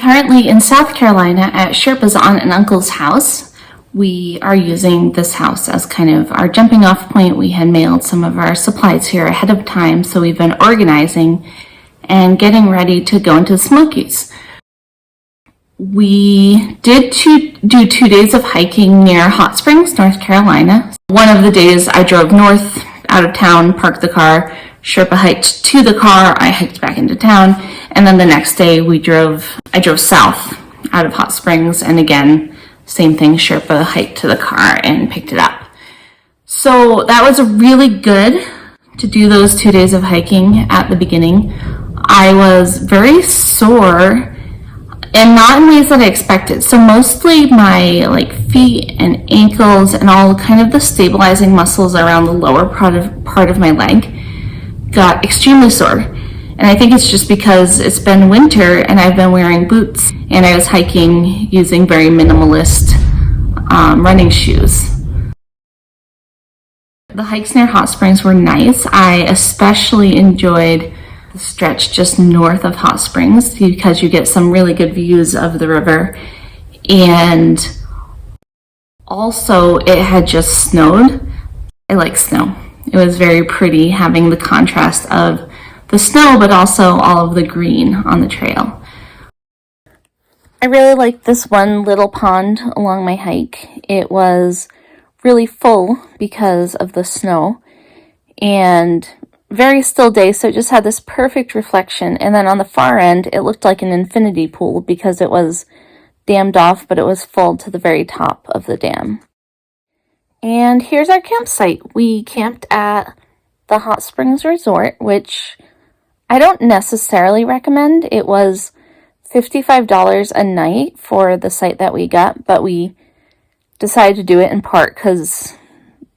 currently in South Carolina at Sherpa's aunt and uncle's house. We are using this house as kind of our jumping off point. We had mailed some of our supplies here ahead of time, so we've been organizing and getting ready to go into the Smokies. We did do 2 days of hiking near Hot Springs, North Carolina. One of the days I drove north out of town, parked the car, Sherpa hiked to the car, I hiked back into town, and then the next day I drove south out of Hot Springs, and again, same thing, Sherpa hiked to the car and picked it up. So that was really good to do those 2 days of hiking at the beginning. I was very sore, and not in ways that I expected. So mostly my feet and ankles and all kind of the stabilizing muscles around the lower part of my leg got extremely sore. And I think it's just because it's been winter and I've been wearing boots and I was hiking using very minimalist running shoes. The hikes near Hot Springs were nice. I especially enjoyed the stretch just north of Hot Springs because you get some really good views of the river. And also it had just snowed. I like snow. It was very pretty having the contrast of the snow, but also all of the green on the trail. I really liked this one little pond along my hike. It was really full because of the snow and very still day, so it just had this perfect reflection. And then on the far end, it looked like an infinity pool because it was dammed off, but it was full to the very top of the dam. And here's our campsite. We camped at the Hot Springs Resort, which I don't necessarily recommend. It was $55 a night for the site that we got, but we decided to do it in part because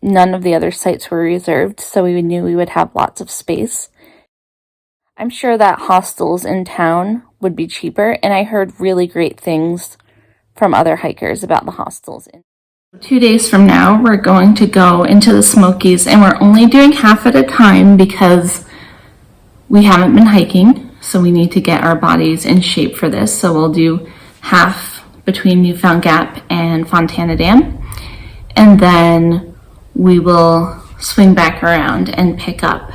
none of the other sites were reserved, so we knew we would have lots of space. I'm sure that hostels in town would be cheaper, and I heard really great things from other hikers about the hostels. 2 days from now, we're going to go into the Smokies, and we're only doing half at a time because we haven't been hiking, so we need to get our bodies in shape for this. So we'll do half between Newfound Gap and Fontana Dam, and then we will swing back around and pick up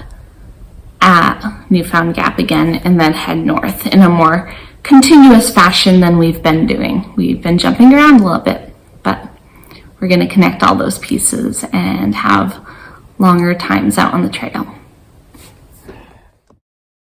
at Newfound Gap again and then head north in a more continuous fashion than we've been doing. We've been jumping around a little bit, but we're going to connect all those pieces and have longer times out on the trail.